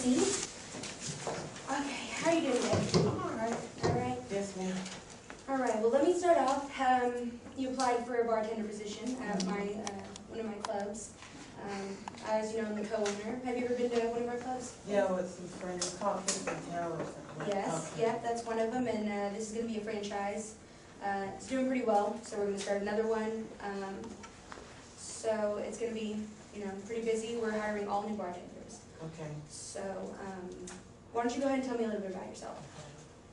seat. Okay, how are you doing today? I'm all right. All right. Yes, ma'am. All right. Well, let me start off. You applied for a bartender position at my one of my clubs. As you know, I'm the co-owner. Have you ever been to one of our clubs? Yeah, with some friends called Kids in Town or something. Yes. Okay. Yeah, that's one of them, and this is going to be a franchise. It's doing pretty well, so we're going to start another one. So it's going to be, pretty busy. We're hiring all new bartenders. Okay. So why don't you go ahead and tell me a little bit about yourself?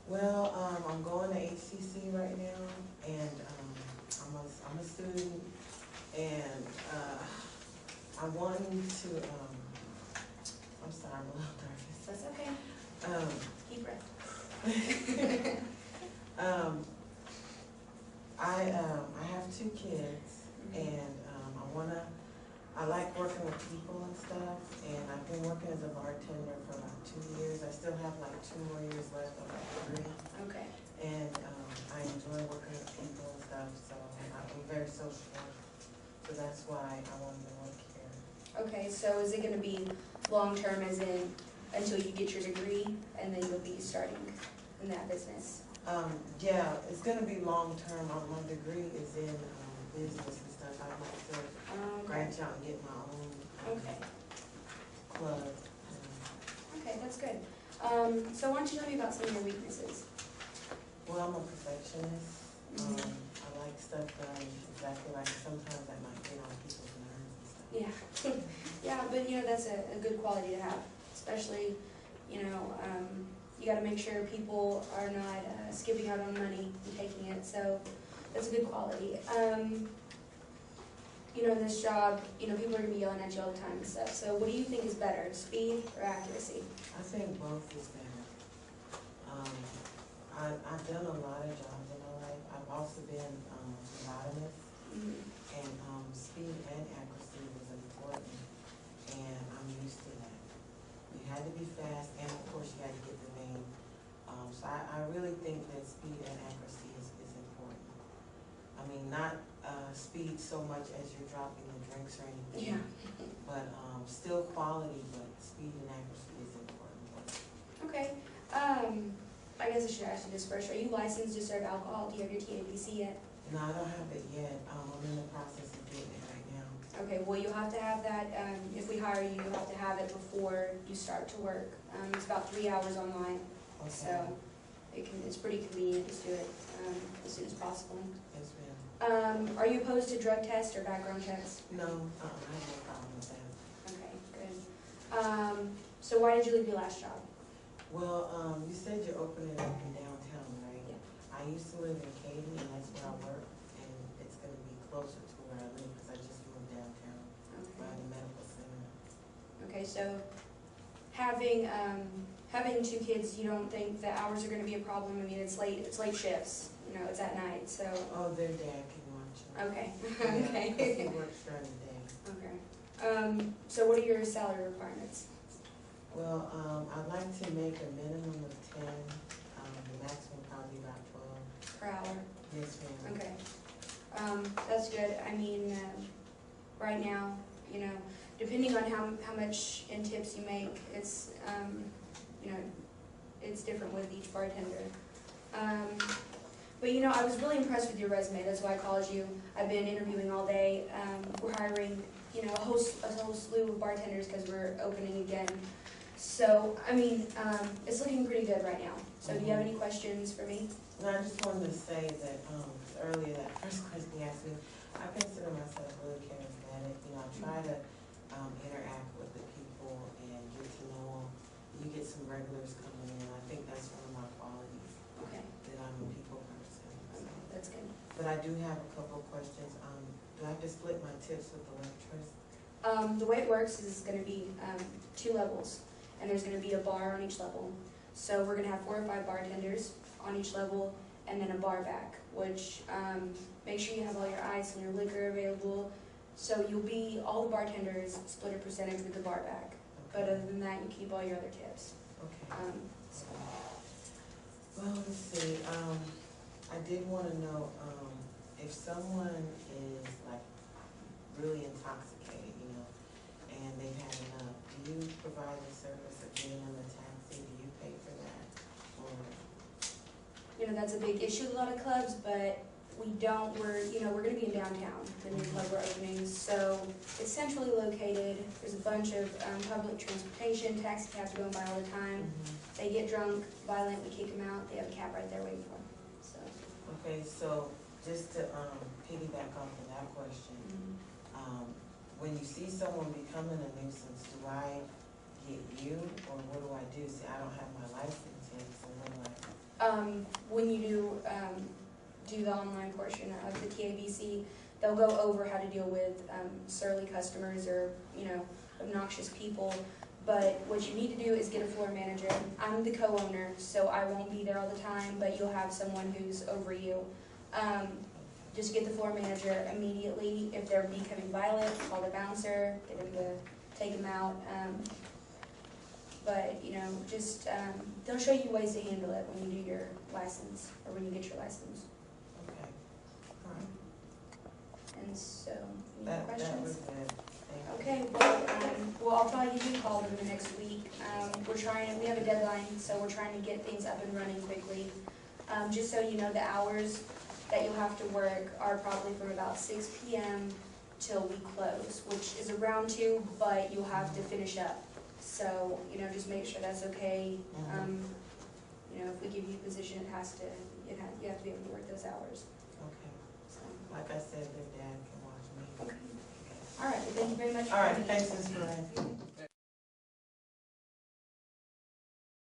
Well, I'm going to HCC right now, and I'm a student, and I'm wanting to. I'm sorry, I'm a little nervous. That's okay. Deep breath. I have 2 kids, and I like working with people and stuff, and I've been working as a bartender for about 2 years. I still have like 2 more years left of my degree. Okay. And I enjoy working with people and stuff, so I'm very social. So that's why I wanted to work here. Okay, so is it going to be long-term, as in until you get your degree, and then you'll be starting in that business? Yeah, it's going to be long-term. My degree is in business and stuff. I'd like to branch out and get my own club. Okay, that's good. So why don't you tell me about some of your weaknesses? Well, I'm a perfectionist. I like stuff done exactly right. Sometimes that might get on people's nerves and stuff. Yeah, yeah, but that's a good quality to have, especially, you got to make sure people are not skipping out on money and taking it, so that's a good quality. In this job, people are going to be yelling at you all the time and stuff, so what do you think is better, speed or accuracy? I think both is better. I've done a lot of jobs in my life. I've also been monotonous, and speed and accuracy was important, and I'm used to that. You had to be fast, and of course you had to get the name. So I really think that speed and accuracy is important. I mean, not speed so much as you're dropping the drinks or anything, but still quality, but speed and accuracy is important. Okay. I guess I should ask you this first. Are you licensed to serve alcohol? Do you have your TABC yet? No, I don't have it yet. I'm in the process of getting it right now. Okay, well you'll have to have that, if we hire you, you'll have to have it before you start to work. It's about 3 hours online, so it's pretty convenient. Just do it as soon as possible. Yes, ma'am. Are you opposed to drug tests or background checks? No, I have no problem with that. Okay, good. So why did you leave your last job? Well, you said you're opening up in downtown, right? Yeah. I used to live in Katy, and that's where I work, and it's going to be closer to where I live because I just moved downtown by the medical center. Okay, so having 2 kids, you don't think the hours are going to be a problem? I mean, it's late shifts. It's at night, so. Oh, their dad can watch them. Okay. Yeah, Okay. 'cause he works during the day. Okay. So what are your salary requirements? Well, I'd like to make a minimum of 10, the maximum probably about 12. Per hour? Yes, ma'am. Okay. That's good. I mean, right now, depending on how much in tips you make, it's, it's different with each bartender. But I was really impressed with your resume. That's why I called you. I've been interviewing all day. We're hiring, a whole slew of bartenders because we're opening again. So, I mean, it's looking pretty good right now. So do you have any questions for me? No, I just wanted to say that, earlier, that first question you asked me, I consider myself really charismatic. I try to interact with the people and get to know them. You get some regulars coming in. I think that's one of my qualities. Okay. That I'm a people person. So. Okay, that's good. But I do have a couple of questions. Do I have to split my tips with the waitress? The way it works is it's going to be 2 levels, and there's going to be a bar on each level. So we're going to have 4 or 5 bartenders on each level, and then a bar back, which make sure you have all your ice and your liquor available. So all the bartenders split a percentage with the bar back. Okay. But other than that, you keep all your other tips. Okay. Well, let's see. I did want to know if someone is like really intoxicated, and they've had enough. Do you provide the service of getting them a taxi? Do you pay for that? Or, You know, that's a big issue with a lot of clubs, but we don't, we're gonna be in downtown, the new club we're opening, so it's centrally located, there's a bunch of, public transportation, taxi cabs going by all the time. They get drunk, violent, we kick them out, they have a cab right there waiting for them, so. okay, so just to, piggyback off of that question, when you see someone becoming a nuisance, do I get you, or what do I do? See, I don't have my license yet, so what do I? When you do the online portion of the TABC, they'll go over how to deal with surly customers or, obnoxious people. But what you need to do is get a floor manager. I'm the co-owner, so I won't be there all the time, but you'll have someone who's over you. Just get the floor manager immediately. If they're becoming violent, call the bouncer, get them to take them out. But, they'll show you ways to handle it when you do your license, or when you get your license. Okay, all right. And so, any That questions? was good. Okay, well, I'll probably give you a call in the next week. We have a deadline, so we're trying to get things up and running quickly. Just so you know, the hours that you'll have to work are probably from about 6 p.m. till we close, which is around 2, but you'll have to finish up. So, just make sure that's okay. If we give you a position, you have to be able to work those hours. Okay, So. like I said, their dad can watch me. Okay. All right, well, thank you very much. All right, thanks, Ms. Perrin.